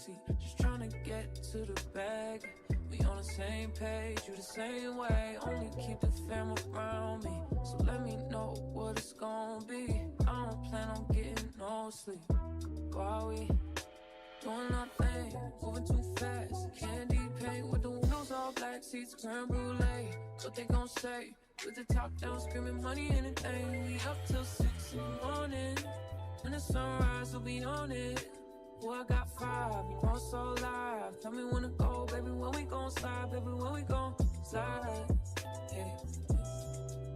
backseat, just trying to get to the bag. We on the same page, you the same way. Only keep the fam around me, so let me know what it's gonna be. I don't plan on getting no sleep while we doing our thing, moving too fast. Candy paint with the windows all black, seats creme brulee. What they gon' say? With the top down, screaming money, anything. We up till 6 in the morning. When the sunrise, we'll be on it. Boy, I got 5, you know it's all live. Tell me when to go, baby, when we gon' slide, baby, when we gon' slide. Yeah.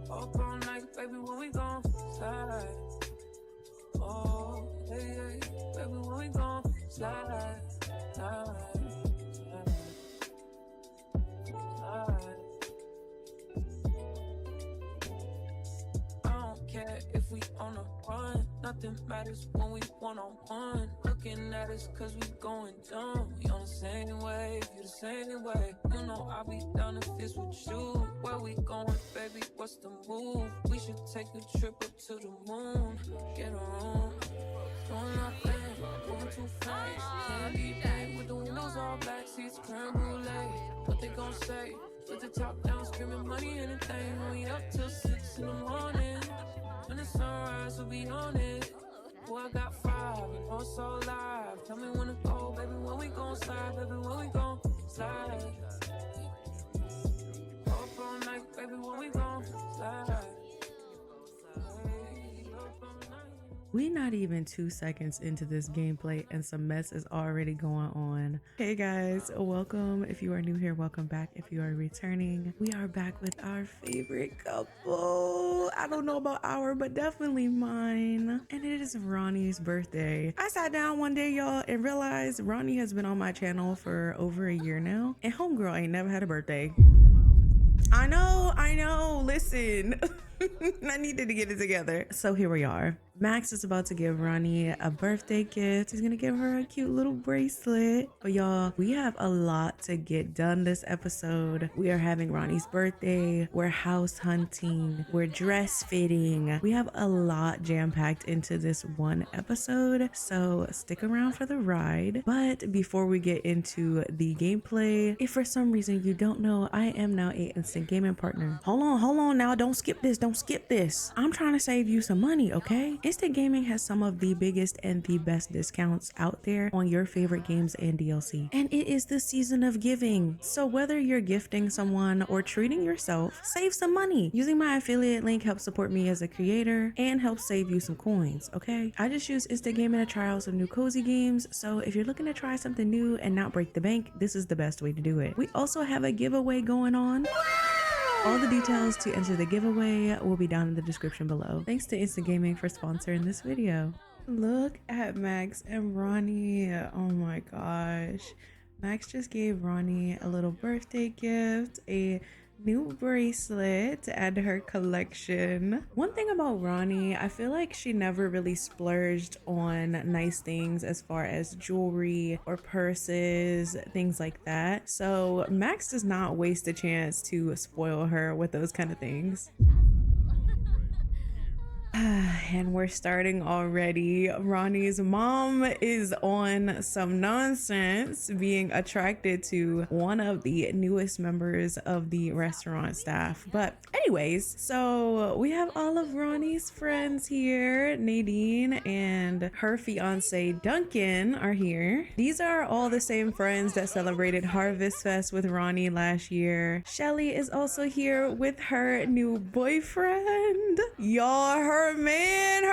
Up all night, baby, when we gon' slide. Oh, hey, hey, baby, when we gon' slide, slide, slide, slide. I don't care if we on a run, nothing matters when we one-on-one. Looking at us cause we going dumb. We on the same wave, you the same way. You know I'll be down if it's with you. Where we going, baby, what's the move? We should take a trip up to the moon. Get a room, doing nothing, moving too fast. Candy paint with the windows all black, seats creme brulee. What they gon' say? With the top down, screaming money, anything. We up till 6 in the morning. When the sunrise, we'll be on it. Boy, I got 5, you know it's all live. Tell me when to go, baby, when we gon' slide, baby, when we gon' slide. Up all night, baby, when we gon' slide. We not even 2 seconds into this gameplay and some mess is already going on. Hey guys, welcome. If you are new here, welcome back. If you are returning, we are back with our favorite couple. I don't know about our, but definitely mine. And it is Ronnie's birthday. I sat down one day, y'all, and realized Ronnie has been on my channel for over a year now. And homegirl ain't never had a birthday. I know, listen. I needed to get it together. So here we are. Max is about to give Ronnie a birthday gift. He's gonna give her a cute little bracelet. But y'all, we have a lot to get done this episode. We are having Ronnie's birthday. We're house hunting. We're dress fitting. We have a lot jam-packed into this one episode. So stick around for the ride. But before we get into the gameplay, if for some reason you don't know, I am now a instant gaming partner. Hold on now. Don't skip this. I'm trying to save you some money, okay? Instant Gaming has some of the biggest and the best discounts out there on your favorite games and DLC. And it is the season of giving. So whether you're gifting someone or treating yourself, save some money. Using my affiliate link helps support me as a creator and helps save you some coins, okay? I just use Instant Gaming to try out some new cozy games. So if you're looking to try something new and not break the bank, this is the best way to do it. We also have a giveaway going on. All the details to enter the giveaway will be down in the description below. Thanks to Instant Gaming for sponsoring this video. Look at Max and Ronnie. Oh my gosh. Max just gave Ronnie a little birthday gift, a new bracelet to add to her collection. One thing about Ronnie, I feel like she never really splurged on nice things as far as jewelry or purses, things like that. So Max does not waste a chance to spoil her with those kind of things. And we're starting already. Ronnie's mom is on some nonsense, being attracted to one of the newest members of the restaurant staff. But anyways, so we have all of Ronnie's friends here. Nadine and her fiance Duncan are here. These are all the same friends that celebrated Harvest Fest with Ronnie last year. Shelly is also here with her new boyfriend. Y'all, her man,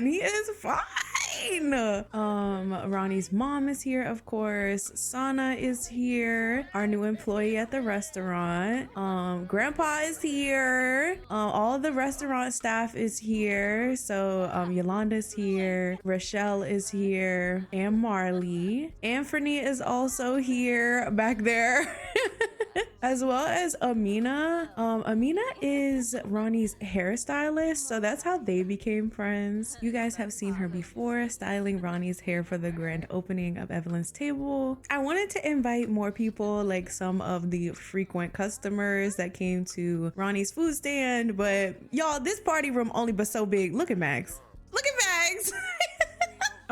he is fine. Ronnie's mom is here, of course. Sana is here, our new employee at the restaurant. Grandpa is here. All the restaurant staff is here. So Yolanda's here, Rochelle is here, and Marley. Anthony is also here back there. As well as Amina. Amina is Ronnie's hairstylist, so that's how they became friends. You guys have seen her before styling Ronnie's hair for the grand opening of Evelyn's Table. I wanted to invite more people, like some of the frequent customers that came to Ronnie's food stand, but y'all, this party room only but so big. Look at Max. Look at Max.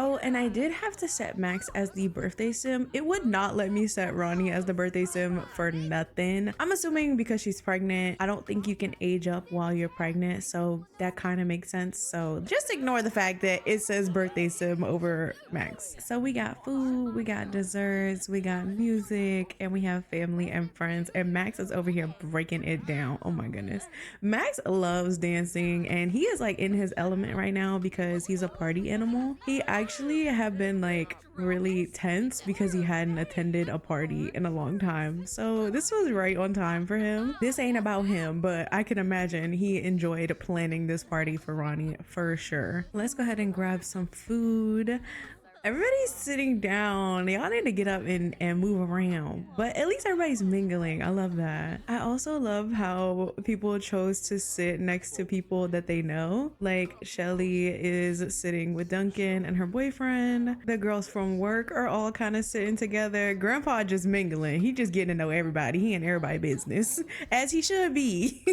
Oh, and I did have to set Max as the birthday sim. It would not let me set Ronnie as the birthday sim for nothing. I'm assuming because she's pregnant. I don't think you can age up while you're pregnant, so that kind of makes sense. So just ignore the fact that it says birthday sim over Max. So we got food, we got desserts, we got music, and we have family and friends. And Max is over here breaking it down. Oh my goodness. Max loves dancing and he is like in his element right now because he's a party animal. He actually have been like really tense because he hadn't attended a party in a long time. So this was right on time for him. This ain't about him, but I can imagine he enjoyed planning this party for Ronnie for sure. Let's go ahead and grab some food. Everybody's sitting down. Y'all need to get up and move around, but at least everybody's mingling. I love that. I also love how people chose to sit next to people that they know. Like Shelly is sitting with Duncan and her boyfriend. The girls from work are all kind of sitting together. Grandpa just mingling. He just getting to know everybody. He in everybody's business, as he should be.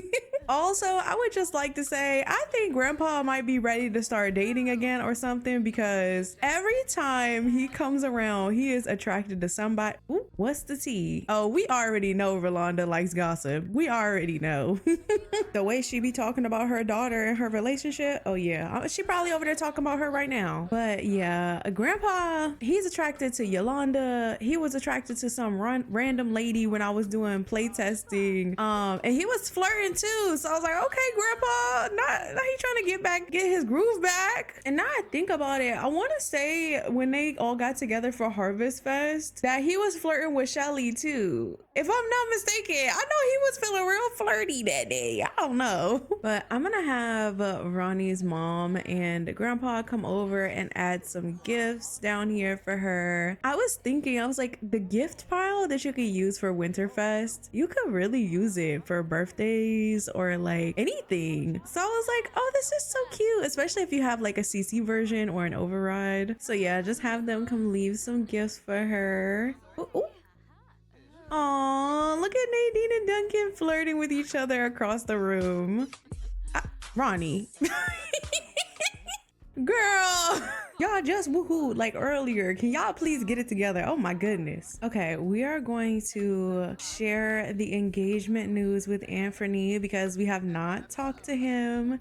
Also, I would just like to say, I think Grandpa might be ready to start dating again or something, because every time he comes around, he is attracted to somebody. Ooh, what's the tea? Oh, we already know Rolanda likes gossip. We already know. The way she be talking about her daughter and her relationship. Oh yeah, she probably over there talking about her right now. But yeah, Grandpa, he's attracted to Yolanda. He was attracted to some random lady when I was doing play testing. And he was flirting too. So I was like, okay, Grandpa, not he trying to get his groove back. And now I think about it, I want to say when they all got together for Harvest Fest that he was flirting with Shelly too. If I'm not mistaken, I know he was feeling real flirty that day. I don't know. But I'm gonna have Ronnie's mom and Grandpa come over and add some gifts down here for her. I was thinking, I was like, the gift pile that you could use for Winterfest, you could really use it for birthdays or like anything. So I was like, oh, this is so cute, especially if you have like a CC version or an override. So yeah, just have them come leave some gifts for her. Ooh, ooh. Aw, look at Nadine and Duncan flirting with each other across the room. Ronnie. Girl, y'all just woohoo like earlier. Can y'all please get it together? Oh my goodness. Okay, we are going to share the engagement news with Anthony because we have not talked to him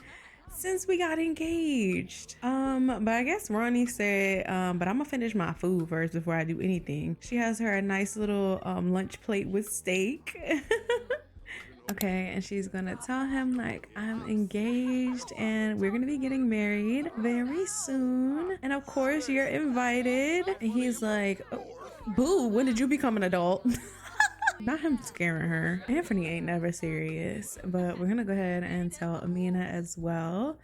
since we got engaged. But I guess Ronnie said, but I'm gonna finish my food first before I do anything. She has her a nice little lunch plate with steak. Okay, and she's gonna tell him like, I'm engaged and we're gonna be getting married very soon. And of course you're invited. And he's like, oh, boo, when did you become an adult? Not him scaring her. Anthony ain't never serious, but we're gonna go ahead and tell Amina as well,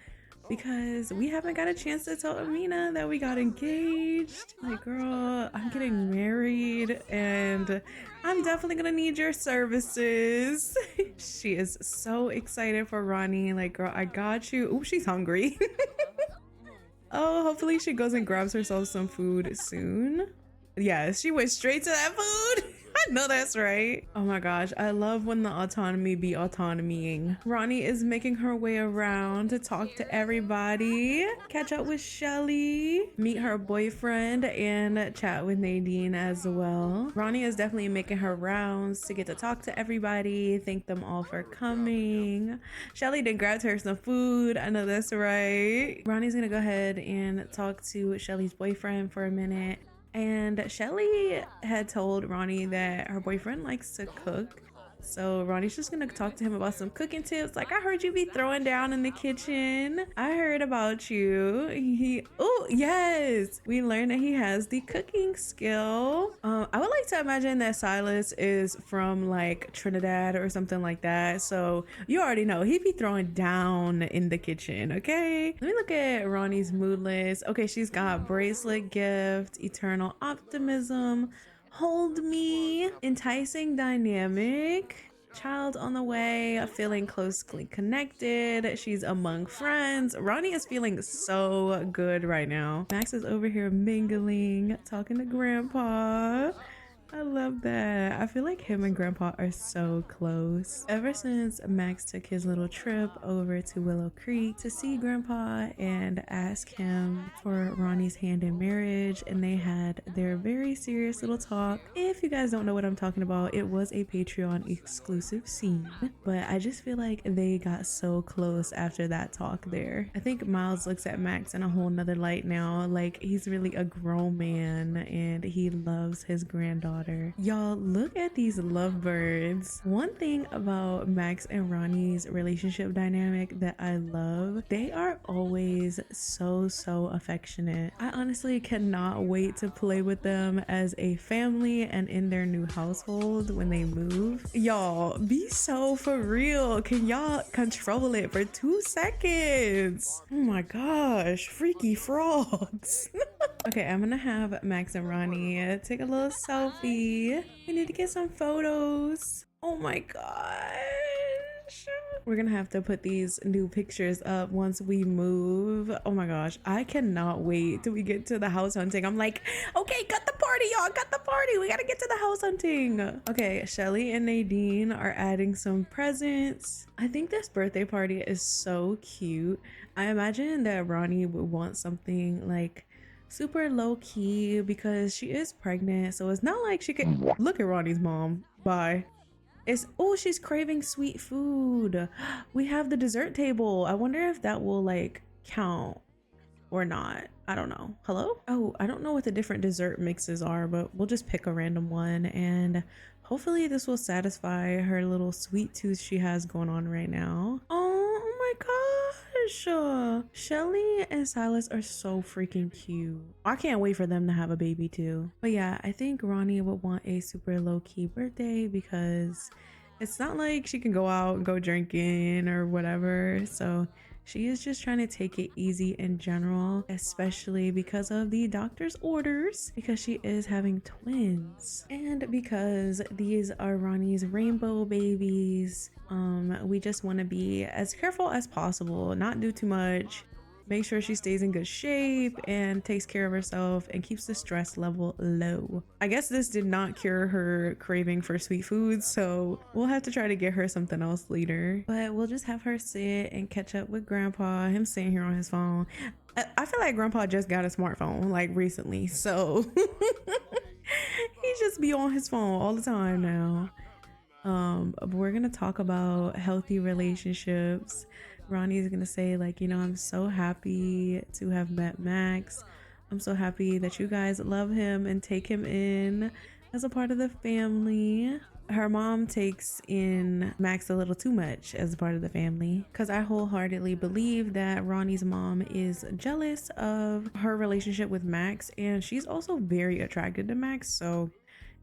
because we haven't got a chance to tell Amina that we got engaged. Like, girl, I'm getting married and I'm definitely gonna need your services. She is so excited for Ronnie. Like, girl, I got you. Ooh, she's hungry. Oh, hopefully she goes and grabs herself some food soon. Yeah, she went straight to that food. I know that's right. Oh my gosh, I love when the autonomy be autonomying. Ronnie is making her way around to talk to everybody, catch up with Shelly, meet her boyfriend, and chat with Nadine as well. Ronnie is definitely making her rounds to get to talk to everybody, thank them all for coming. Shelly then grabbed her some food. I know that's right. Ronnie's gonna go ahead and talk to Shelly's boyfriend for a minute. And Shelly had told Ronnie that her boyfriend likes to cook. So Ronnie's just gonna talk to him about some cooking tips. Like, I heard you be throwing down in the kitchen. I heard about you. Oh yes, we learned that he has the cooking skill. I would like to imagine that Silas is from like Trinidad or something like that. So you already know he'd be throwing down in the kitchen. Okay, let me look at Ronnie's mood list. Okay, she's got bracelet gift, eternal optimism, hold me, enticing dynamic, child on the way, feeling closely connected, she's among friends. Ronnie is feeling so good right now. Max is over here mingling, talking to Grandpa. I love that. I feel like him and Grandpa are so close. Ever since Max took his little trip over to Willow Creek to see Grandpa and ask him for Ronnie's hand in marriage, and they had their very serious little talk. If you guys don't know what I'm talking about, it was a Patreon exclusive scene, but I just feel like they got so close after that talk there. I think Miles looks at Max in a whole nother light now. Like, he's really a grown man and he loves his granddaughter. Y'all, look at these lovebirds. One thing about Max and Ronnie's relationship dynamic that I love, they are always so affectionate. I honestly cannot wait to play with them as a family and in their new household when they move. Y'all, be so for real. Can y'all control it for 2 seconds? Oh my gosh, freaky frogs. Okay, I'm gonna have Max and Ronnie take a little selfie. We need to get some photos. Oh my gosh. We're gonna have to put these new pictures up once we move. Oh my gosh, I cannot wait till we get to the house hunting. I'm like, okay, cut the party, y'all, cut the party. We gotta get to the house hunting. Okay, Shelly and Nadine are adding some presents. I think this birthday party is so cute. I imagine that Ronnie would want something like super low key because she is pregnant, so it's not like she could look at Ronnie's mom. Bye. It's, oh, she's craving sweet food. We have the dessert table. I wonder if that will like count or not. I don't know. Hello? Oh, I don't know what the different dessert mixes are, but we'll just pick a random one and hopefully this will satisfy her little sweet tooth she has going on right now. Oh my gosh. Shelly and Silas are so freaking cute. I can't wait for them to have a baby too. But yeah, I think Ronnie would want a super low-key birthday because it's not like she can go out and go drinking or whatever. So she is just trying to take it easy in general, especially because of the doctor's orders, because she is having twins. And because these are Ronnie's rainbow babies, we just want to be as careful as possible, not do too much, make sure she stays in good shape and takes care of herself and keeps the stress level low. I guess this did not cure her craving for sweet foods, so we'll have to try to get her something else later. But we'll just have her sit and catch up with Grandpa, him sitting here on his phone. I feel like Grandpa just got a smartphone like recently, so he just be on his phone all the time now. We're gonna talk about healthy relationships. Ronnie's gonna say like, you know, I'm so happy to have met Max. I'm so happy that you guys love him and take him in as a part of the family. Her mom takes in Max a little too much as a part of the family, because I wholeheartedly believe that Ronnie's mom is jealous of her relationship with Max, and she's also very attracted to Max, so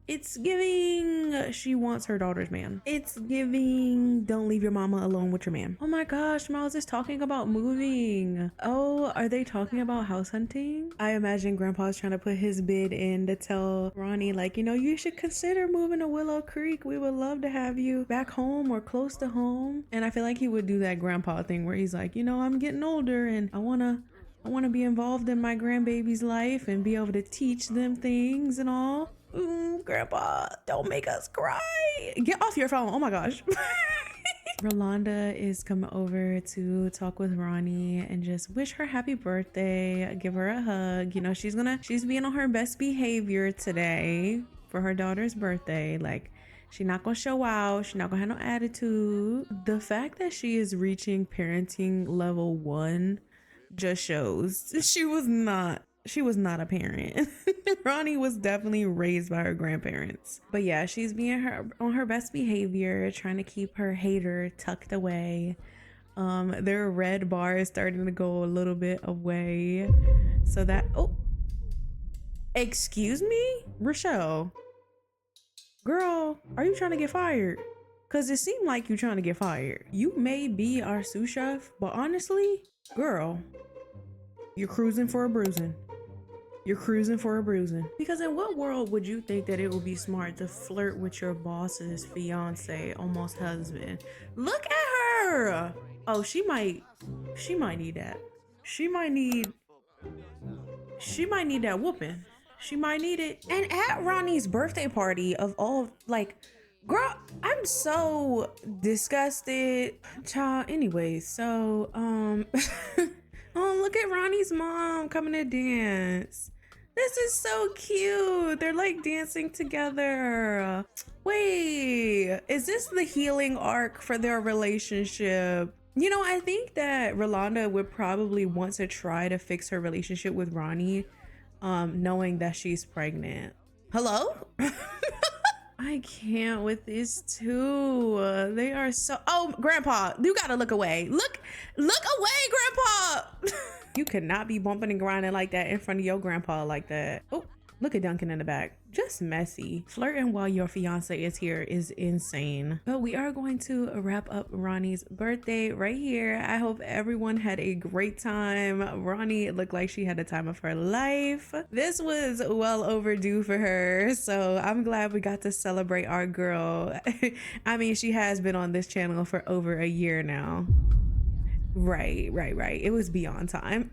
it's giving she wants her daughter's man. It's giving don't leave your mama alone with your man. Oh my gosh, Miles is talking about moving. Oh, are they talking about house hunting? I imagine Grandpa's trying to put his bid in to tell Ronnie like, you know, you should consider moving to Willow Creek. We would love to have you back home or close to home. And I feel like he would do that Grandpa thing where he's like, you know, I'm getting older and I want to be involved in my grandbaby's life and be able to teach them things and all. Grandpa, don't make us cry. Get off your phone. Oh my gosh. Rolanda is coming over to talk with Ronnie and just wish her happy birthday, give her a hug. You know, she's being on her best behavior today for her daughter's birthday. Like, she's not gonna show out, she's not gonna have no attitude. The fact that she is reaching parenting level 1 just shows she was not a parent. Ronnie was definitely raised by her grandparents. But yeah, she's being on her best behavior, trying to keep her hater tucked away. Their red bar is starting to go a little bit away. So that, oh, excuse me? Rochelle, girl, are you trying to get fired? Cause it seemed like you're trying to get fired. You may be our sous chef, but honestly, girl, you're cruising for a bruising. You're cruising for a bruising. Because in what world would you think that it would be smart to flirt with your boss's fiance, almost husband? Look at her. Oh, she might need that. She might need that whooping. She might need it. And at Ronnie's birthday party of all, like, girl, I'm so disgusted. Child, anyway, so, oh, look at Ronnie's mom coming to dance. This is so cute. They're like dancing together. Wait, is this the healing arc for their relationship? You know, I think that Rolanda would probably want to try to fix her relationship with Ronnie, knowing that she's pregnant. Hello? I can't with these two. They are so, oh, Grandpa, you gotta look away. Look away, Grandpa. You cannot be bumping and grinding like that in front of your grandpa like that. Oh, look at Duncan in the back. Just messy. Flirting while your fiance is here is insane. But we are going to wrap up Ronnie's birthday right here. I hope everyone had a great time. Ronnie looked like she had the time of her life. This was well overdue for her. So I'm glad we got to celebrate our girl. I mean, she has been on this channel for over a year now. Right. It was beyond time.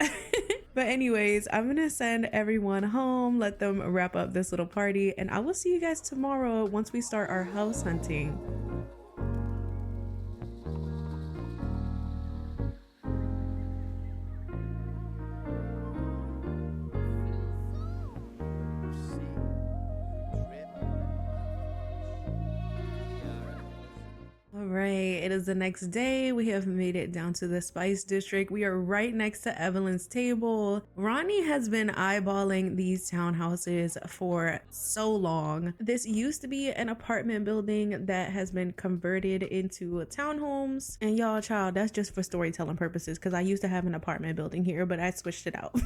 But anyways, I'm gonna send everyone home, let them wrap up this little party, and I will see you guys tomorrow once we start our house hunting. All right, it is the next day. We have made it down to the Spice District. We are right next to Evelyn's table. Ronnie has been eyeballing these townhouses for so long. This used to be an apartment building that has been converted into townhomes. And y'all, child, that's just for storytelling purposes because I used to have an apartment building here, but I switched it out.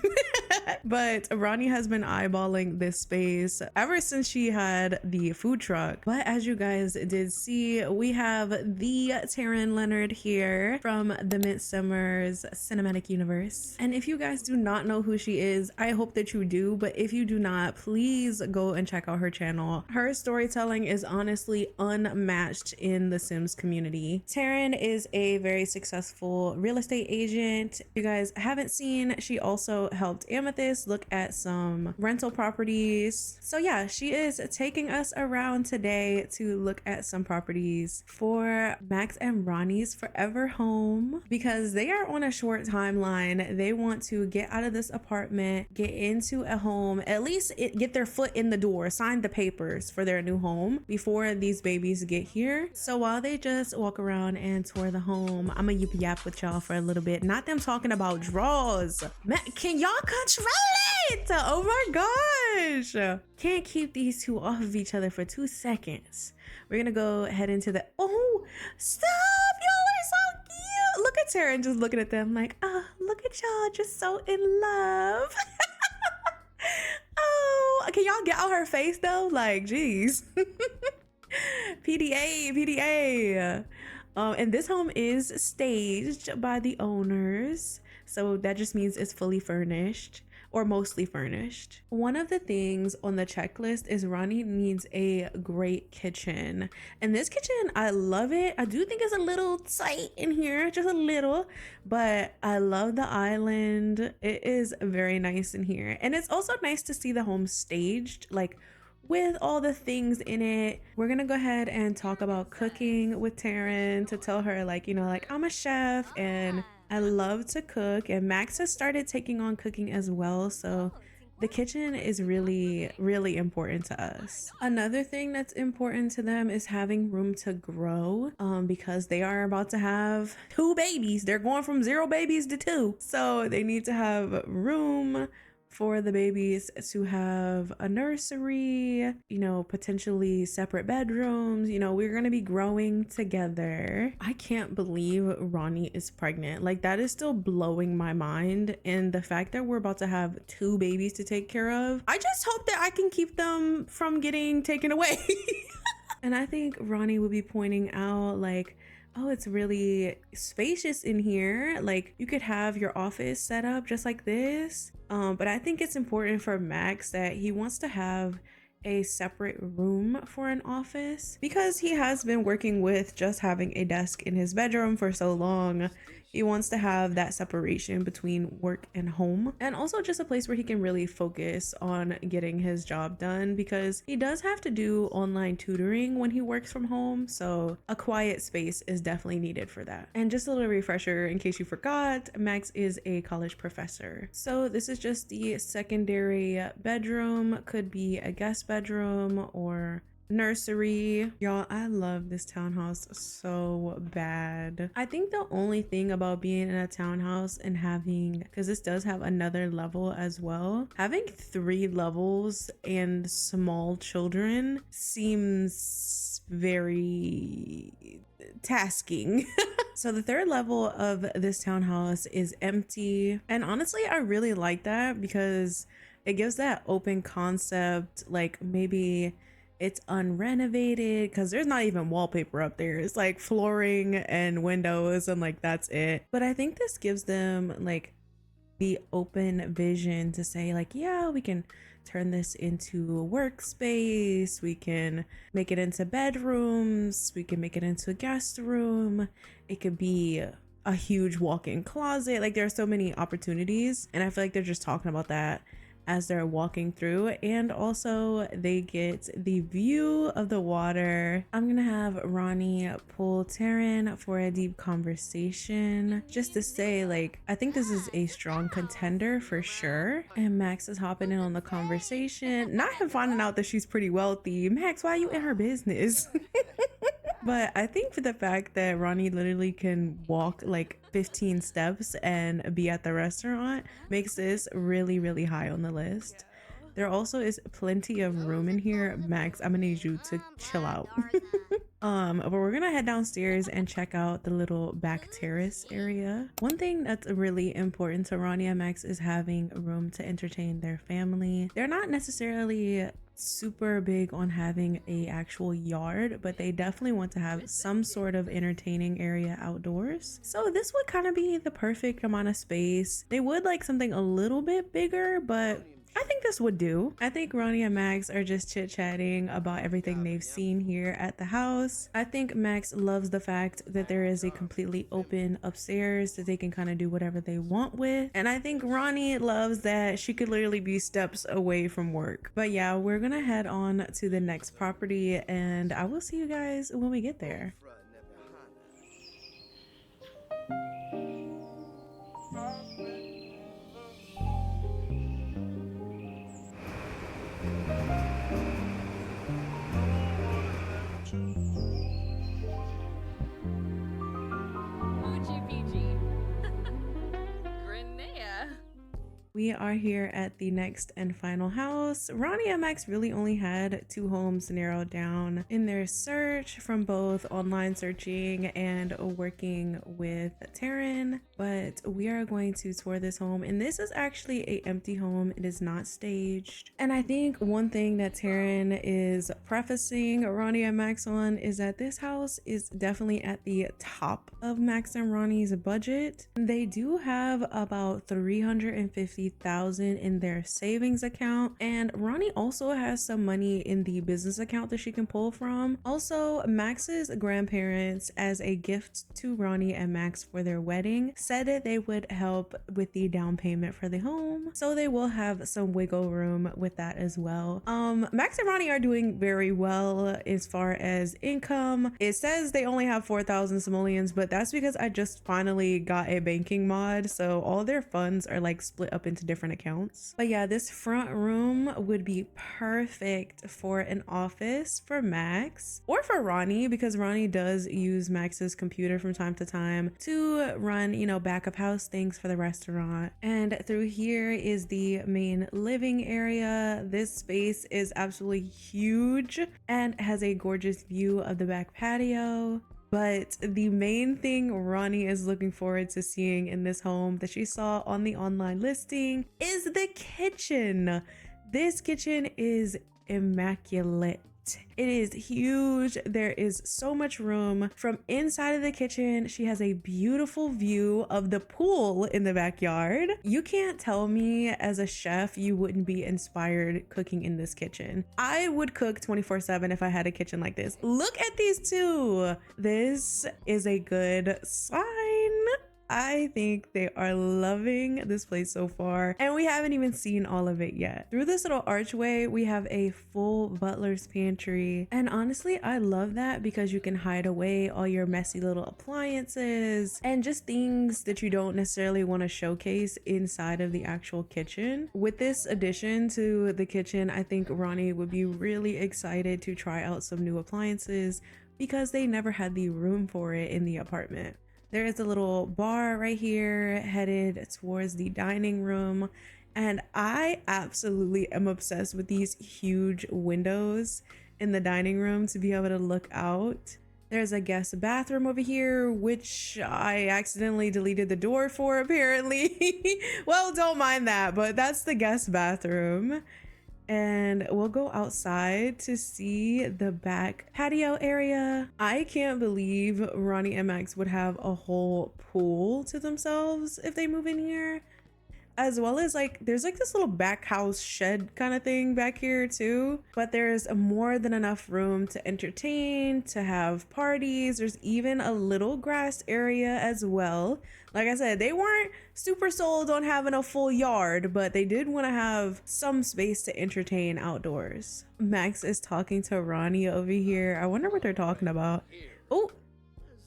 But Ronnie has been eyeballing this space ever since she had the food truck. But as you guys did see, we have the Taryn Leonard here from the Midsummers cinematic universe. And if you guys do not know who she is, I hope that you do. But if you do not, please go and check out her channel. Her storytelling is honestly unmatched in the Sims community. Taryn is a very successful real estate agent. If you guys haven't seen, she also helped Amethyst look at some rental properties. So yeah, she is taking us around today to look at some properties for Max and Ronnie's forever home because they are on a short timeline. They want to get out of this apartment, get into a home, at least get their foot in the door, sign the papers for their new home before these babies get here. So while they just walk around and tour the home, I'm gonna yap with y'all for a little bit. Not them talking about draws. Can y'all control it? Oh my gosh. Can't keep these two off of each other for 2 seconds. We're gonna go head into the, oh, stop, y'all are so cute. Look at Taryn just looking at them like, oh, look at y'all just so in love. Oh, can y'all get out her face though? Like, geez. PDA. And this home is staged by the owners. So that just means it's fully furnished or mostly furnished. One of the things on the checklist is Ronnie needs a great kitchen. And this kitchen, I love it. I do think it's a little tight in here, just a little, but I love the island. It is very nice in here. And it's also nice to see the home staged, like with all the things in it. We're gonna go ahead and talk about cooking with Taryn to tell her like, you know, like I'm a chef and I love to cook, and Max has started taking on cooking as well. So the kitchen is really, really important to us. Another thing that's important to them is having room to grow because they are about to have 2 babies. They're going from 0 babies to 2. So they need to have room for the babies to have a nursery, you know, potentially separate bedrooms. You know, we're gonna be growing together. I can't believe Ronnie is pregnant. Like, that is still blowing my mind. And the fact that we're about to have 2 babies to take care of, I just hope that I can keep them from getting taken away. And I think Ronnie would be pointing out like, oh, it's really spacious in here. Like, you could have your office set up just like this. But I think it's important for Max that he wants to have a separate room for an office because he has been working with just having a desk in his bedroom for so long. He wants to have that separation between work and home, and also just a place where he can really focus on getting his job done, because he does have to do online tutoring when he works from home. So a quiet space is definitely needed for that. And just a little refresher in case you forgot, Max is a college professor. So this is just the secondary bedroom, could be a guest bedroom or nursery. Y'all, I love this townhouse so bad. I think the only thing about being in a townhouse and having, because this does have another level as well, having 3 levels and small children seems very tasking. So the 3rd level of this townhouse is empty, and honestly I really like that because it gives that open concept, like maybe it's unrenovated because there's not even wallpaper up there. It's like flooring and windows and like that's it. But I think this gives them like the open vision to say like, yeah, we can turn this into a workspace, we can make it into bedrooms, we can make it into a guest room, it could be a huge walk-in closet. Like there are so many opportunities, and I feel like they're just talking about that as they're walking through. And also they get the view of the water. I'm gonna have Ronnie pull Taryn for a deep conversation just to say like, I think this is a strong contender for sure. And Max is hopping in on the conversation, not him finding out that she's pretty wealthy. Max, why are you in her business? But I think for the fact that Ronnie literally can walk like 15 steps and be at the restaurant makes this really, really high on the list. There also is plenty of room in here. Max, I'm gonna need you to chill out. But we're gonna head downstairs and check out the little back terrace area. One thing that's really important to Ronnie and Max is having room to entertain their family. They're not necessarily super big on having a actual yard, but they definitely want to have some sort of entertaining area outdoors. So this would kind of be the perfect amount of space. They would like something a little bit bigger, but I think this would do. I think Ronnie and Max are just chit-chatting about everything they've seen here at the house. I think Max loves the fact that there is a completely open upstairs that they can kind of do whatever they want with. And I think Ronnie loves that she could literally be steps away from work. But yeah, we're gonna head on to the next property and I will see you guys when we get there. We are here at the next and final house. Ronnie and Max really only had 2 homes narrowed down in their search from both online searching and working with Taryn, but we are going to tour this home, and this is actually a empty home. It is not staged. And I think one thing that Taryn is prefacing Ronnie and Max on is that this house is definitely at the top of Max and Ronnie's budget. They do have about $350,000 in their savings account, and Ronnie also has some money in the business account that she can pull from. Also, Max's grandparents, as a gift to Ronnie and Max for their wedding, said that they would help with the down payment for the home, so they will have some wiggle room with that as well. Max and Ronnie are doing very well as far as income. It says they only have 4,000 simoleons, but that's because I just finally got a banking mod, so all their funds are like split up into different accounts. But yeah, this front room would be perfect for an office for Max or for Ronnie, because Ronnie does use Max's computer from time to time to run, you know, back of house things for the restaurant. And through here is the main living area. This space is absolutely huge and has a gorgeous view of the back patio. But the main thing Ronnie is looking forward to seeing in this home that she saw on the online listing is the kitchen. This kitchen is immaculate. It is huge. There is so much room. From inside of the kitchen, she has a beautiful view of the pool in the backyard. You can't tell me as a chef you wouldn't be inspired cooking in this kitchen. I would cook 24/7 if I had a kitchen like this. Look at these two. This is a good sign. I think they are loving this place so far, and we haven't even seen all of it yet. Through this little archway, we have a full butler's pantry, and honestly, I love that because you can hide away all your messy little appliances and just things that you don't necessarily want to showcase inside of the actual kitchen. With this addition to the kitchen, I think Ronnie would be really excited to try out some new appliances because they never had the room for it in the apartment. There is a little bar right here headed towards the dining room, and I absolutely am obsessed with these huge windows in the dining room to be able to look out. There's a guest bathroom over here, which I accidentally deleted the door for apparently. Well, don't mind that, but that's the guest bathroom. And we'll go outside to see the back patio area. I can't believe Ronnie and Max would have a whole pool to themselves if they move in here. As well as like, there's like this little back house shed kind of thing back here too. But there's more than enough room to entertain, to have parties. There's even a little grass area as well. Like I said, they weren't super sold on having a full yard, but they did want to have some space to entertain outdoors. Max is talking to Ronnie over here. I wonder what they're talking about. Oh,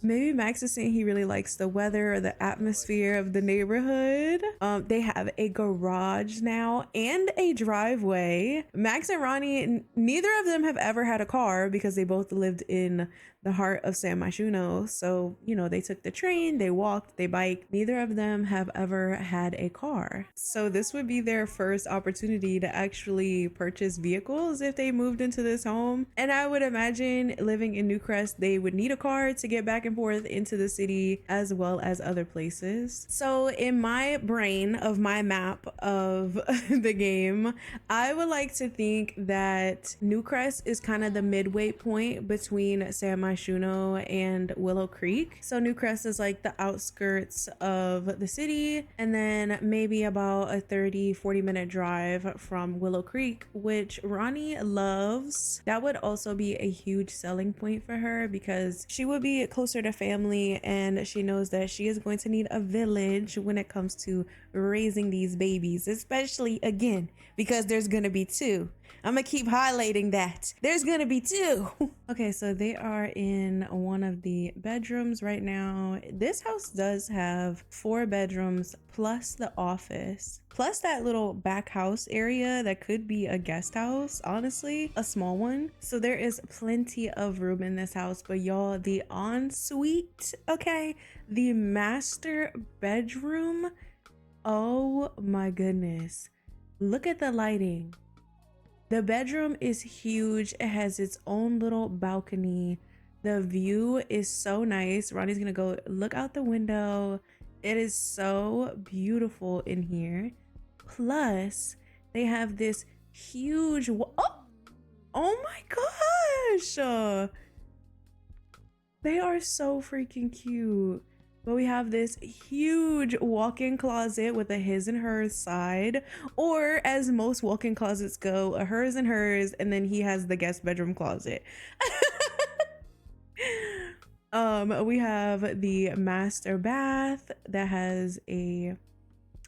maybe Max is saying he really likes the weather or the atmosphere of the neighborhood. They have a garage now and a driveway. Max and Ronnie, neither of them have ever had a car because they both lived in the heart of San Myshuno. So, you know, they took the train, they walked, they biked. Neither of them have ever had a car. So this would be their first opportunity to actually purchase vehicles if they moved into this home. And I would imagine living in Newcrest, they would need a car to get back and forth into the city as well as other places. So in my brain of my map of the game, I would like to think that Newcrest is kind of the midway point between San Myshuno and Willow Creek. So Newcrest is like the outskirts of the city, and then maybe about a 30-40 minute drive from Willow Creek, which Ronnie loves. That would also be a huge selling point for her because she would be closer to family, and she knows that she is going to need a village when it comes to raising these babies, especially again because there's gonna be two. I'm gonna keep highlighting that there's gonna be two. Okay, so they are in one of the bedrooms right now. This house does have 4 bedrooms plus the office, plus that little back house area that could be a guest house, honestly, a small one. So there is plenty of room in this house. But y'all, the ensuite, okay, the master bedroom, oh my goodness, look at the lighting. The bedroom is huge. It has its own little balcony. The view is so nice. Ronnie's gonna go look out the window. It is so beautiful in here. Plus, they have this huge, oh my gosh. They are so freaking cute. But we have this huge walk-in closet with a his and hers side, or as most walk-in closets go, a hers and hers, and then he has the guest bedroom closet. We have the master bath that has a,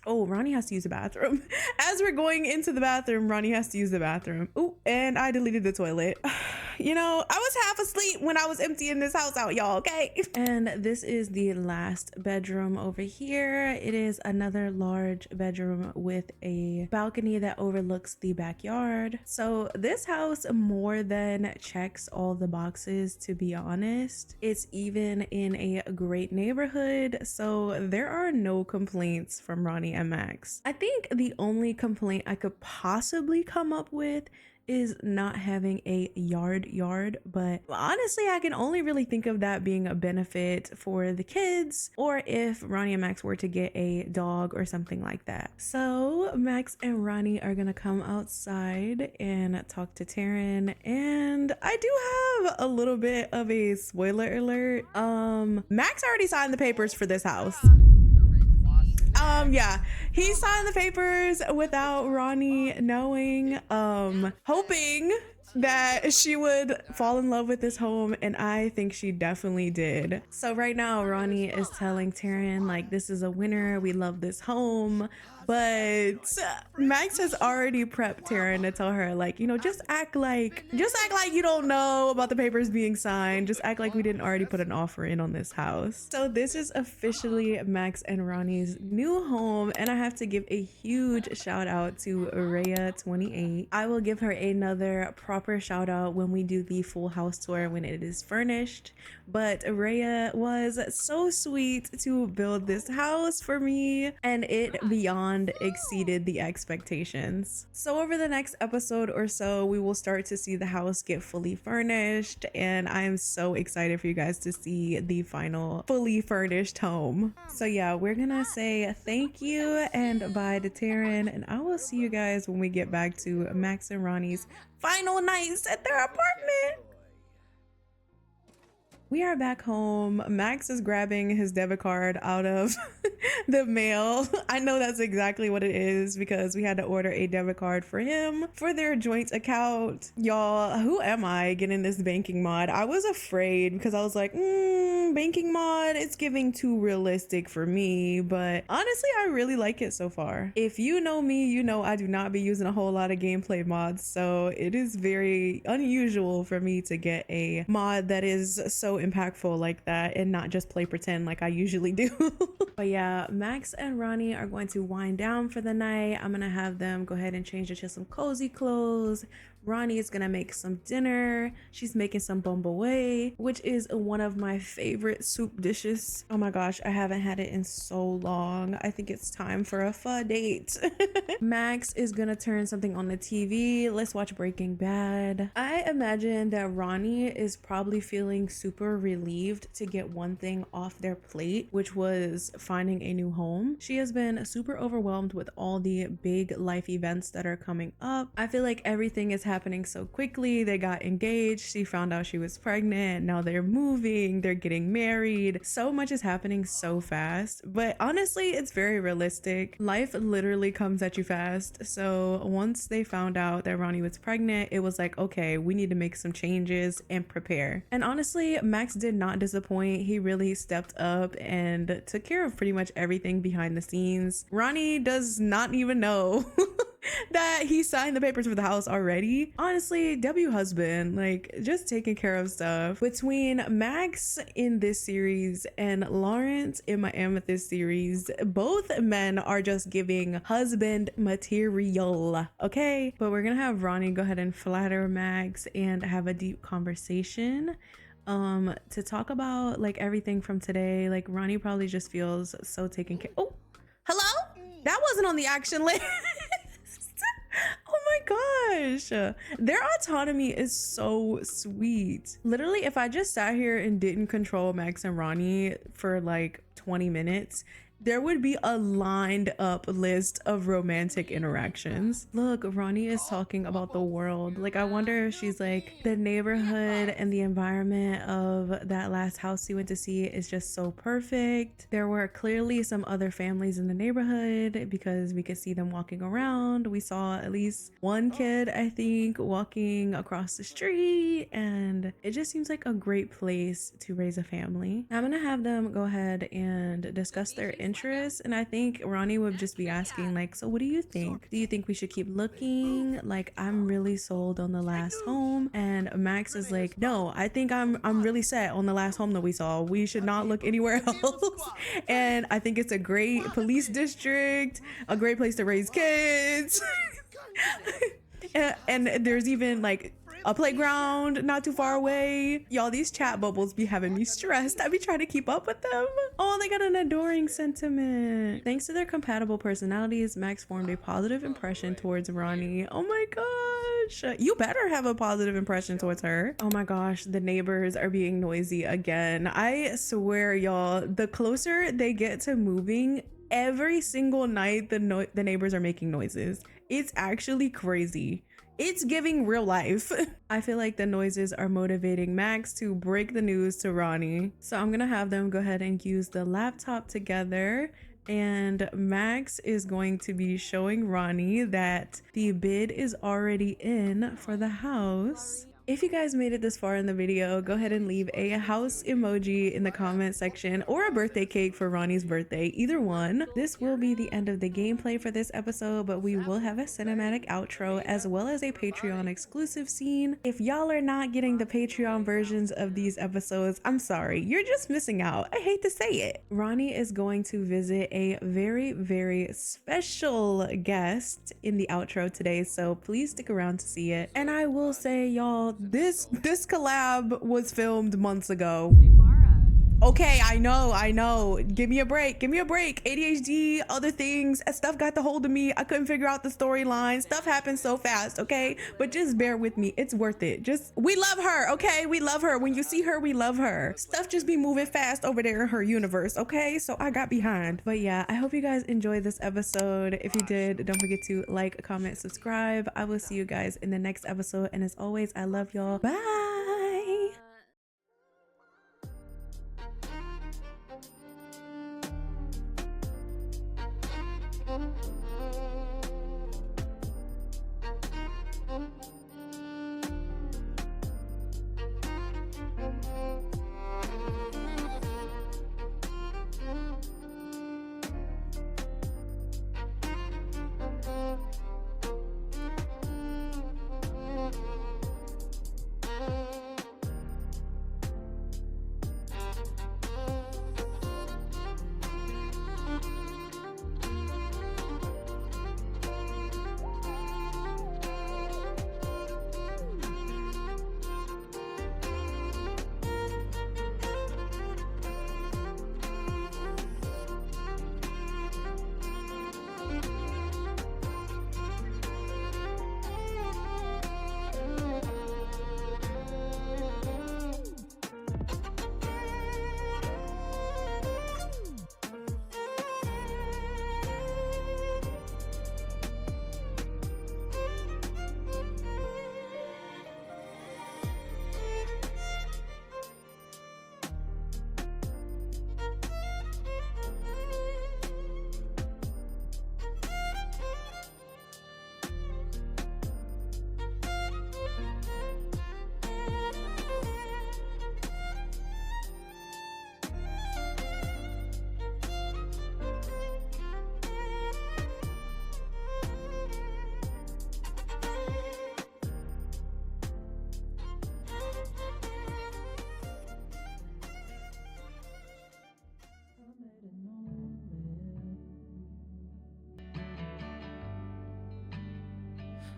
oh, Ronnie has to use the bathroom. As we're going into the bathroom, Ronnie has to use the bathroom. Oh, and I deleted the toilet. You know, I was half asleep when I was emptying this house out, y'all, okay? And this is the last bedroom over here. It is another large bedroom with a balcony that overlooks the backyard. So this house more than checks all the boxes, to be honest. It's even in a great neighborhood, so there are no complaints from Ronnie and Max. I think the only complaint I could possibly come up with is not having a yard, but honestly I can only really think of that being a benefit for the kids, or if Ronnie and Max were to get a dog or something like that. So Max and Ronnie are gonna come outside and talk to Taryn, and I do have a little bit of a spoiler alert. Max already signed the papers for this house. Yeah, he signed the papers without Ronnie knowing, hoping that she would fall in love with this home, and I think she definitely did. So right now Ronnie is telling Taryn like, this is a winner, we love this home, but Max has already prepped Taryn to tell her like, you know, just act like you don't know about the papers being signed, just act like we didn't already put an offer in on this house. So this is officially Max and Ronnie's new home, and I have to give a huge shout out to Raya28. I will give her another proper shout out when we do the full house tour when it is furnished, but Raya was so sweet to build this house for me, and it beyond exceeded the expectations. So over the next episode or so, we will start to see the house get fully furnished, and I am so excited for you guys to see the final fully furnished home. So yeah, we're gonna say thank you and bye to Taryn, and I will see you guys when we get back to Max and Ronnie's final nights at their apartment. We are back home. Max is grabbing his debit card out of the mail. I know that's exactly what it is because we had to order a debit card for him for their joint account. Y'all, who am I getting this banking mod? I was afraid because I was like, banking mod, it's giving too realistic for me, but honestly, I really like it so far. If you know me, you know I do not be using a whole lot of gameplay mods, so it is very unusual for me to get a mod that is so impactful like that and not just play pretend like I usually do. But yeah, Max and Ronnie are going to wind down for the night. I'm gonna have them go ahead and change into some cozy clothes. Ronnie is gonna make some dinner. She's making some bombaway, which is one of my favorite soup dishes. Oh my gosh, I haven't had it in so long. I think it's time for a pho date. Max is gonna turn something on the TV. Let's watch Breaking Bad. I imagine that Ronnie is probably feeling super relieved to get one thing off their plate, which was finding a new home. She has been super overwhelmed with all the big life events that are coming up. I feel like everything is happening so quickly. They got engaged, she found out she was pregnant, now they're moving, they're getting married. So much is happening so fast, but honestly, it's very realistic. Life literally comes at you fast. So once they found out that Ronnie was pregnant, it was like, okay, we need to make some changes and prepare. And honestly, Max did not disappoint. He really stepped up and took care of pretty much everything behind the scenes. Ronnie does not even know that he signed the papers for the house already. Honestly, W husband, like just taking care of stuff. Between Max in this series and Lawrence in my Amethyst series, both men are just giving husband material, okay? But we're gonna have Ronnie go ahead and flatter Max and have a deep conversation to talk about like everything from today. Like Ronnie probably just feels so taken care. Oh, hello? That wasn't on the action list. Oh my gosh, their autonomy is so sweet. Literally, if I just sat here and didn't control Max and Ronnie for like 20 minutes, there would be a lined up list of romantic interactions. Look, Ronnie is talking about the world. Like, I wonder if she's like, the neighborhood and the environment of that last house we went to see is just so perfect. There were clearly some other families in the neighborhood because we could see them walking around. We saw at least one kid, I think, walking across the street, and it just seems like a great place to raise a family. I'm gonna have them go ahead and discuss their interests, and I think Ronnie would just be asking like, so what do you think? Do you think we should keep looking? Like, I'm really sold on the last home. And Max is like, no, I think I'm really set on the last home that we saw. We should not look anywhere else. And I think it's a great police district, a great place to raise kids. And there's even like a playground not too far away. Y'all, these chat bubbles be having me stressed. I be trying to keep up with them. Oh, they got an adoring sentiment. Thanks to their compatible personalities, Max formed a positive impression towards Ronnie. Oh my gosh, you better have a positive impression towards her. Oh my gosh, the neighbors are being noisy again. I swear, y'all, the closer they get to moving, every single night the neighbors are making noises. It's actually crazy. It's giving real life. I feel like the noises are motivating Max to break the news to Ronnie. So I'm gonna have them go ahead and use the laptop together And Max is going to be showing Ronnie that the bid is already in for the house. If you guys made it this far in the video, go ahead and leave a house emoji in the comment section or a birthday cake for Ronnie's birthday, either one. This will be the end of the gameplay for this episode, but we will have a cinematic outro as well as a Patreon exclusive scene. If y'all are not getting the Patreon versions of these episodes, I'm sorry, you're just missing out. I hate to say it. Ronnie is going to visit a very, very special guest in the outro today, so please stick around to see it. And I will say, y'all, this collab was filmed months ago. Okay, I know. Give me a break. ADHD, other things, stuff got the hold of me. I couldn't figure out the storyline. Stuff happens so fast, okay? But just bear with me. It's worth it. We love her, okay? We love her. When you see her, we love her. Stuff just be moving fast over there in her universe, okay? So I got behind. But yeah, I hope you guys enjoyed this episode. If you did, don't forget to like, comment, subscribe. I will see you guys in the next episode. And as always, I love y'all. Bye.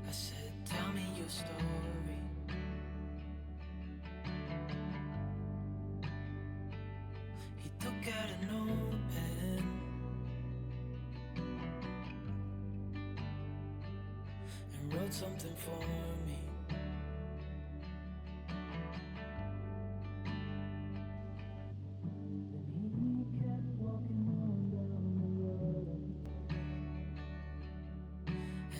I said, tell me your story. He took out a notepad and wrote something for me.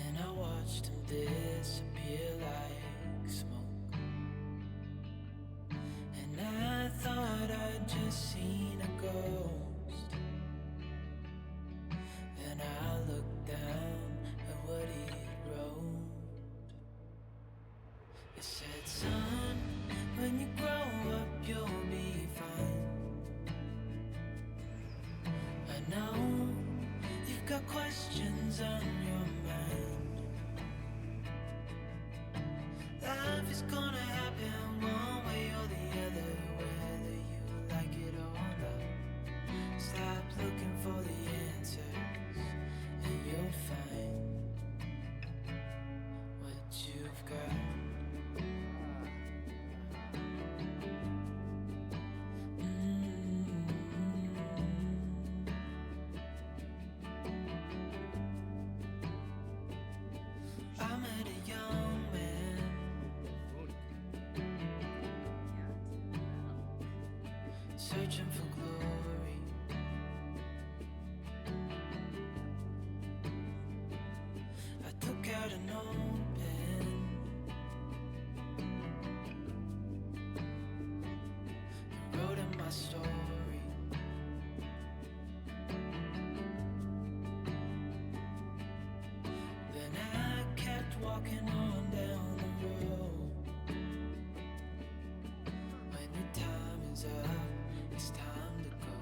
And I watched him disappear like smoke. And I thought I'd just seen a ghost. Then I looked down at what he wrote. It said, son, when you grow up you'll be fine. I know you've got questions on your mind. Life is gonna happen one way or the other, whether you like it or not. Stop looking for the answers and you'll find what you've got. I met a young man, searching for glory. I took out a notepad and wrote in my story. walking on down the road. When your time is up, it's time to go.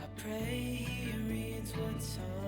I pray he reads what's on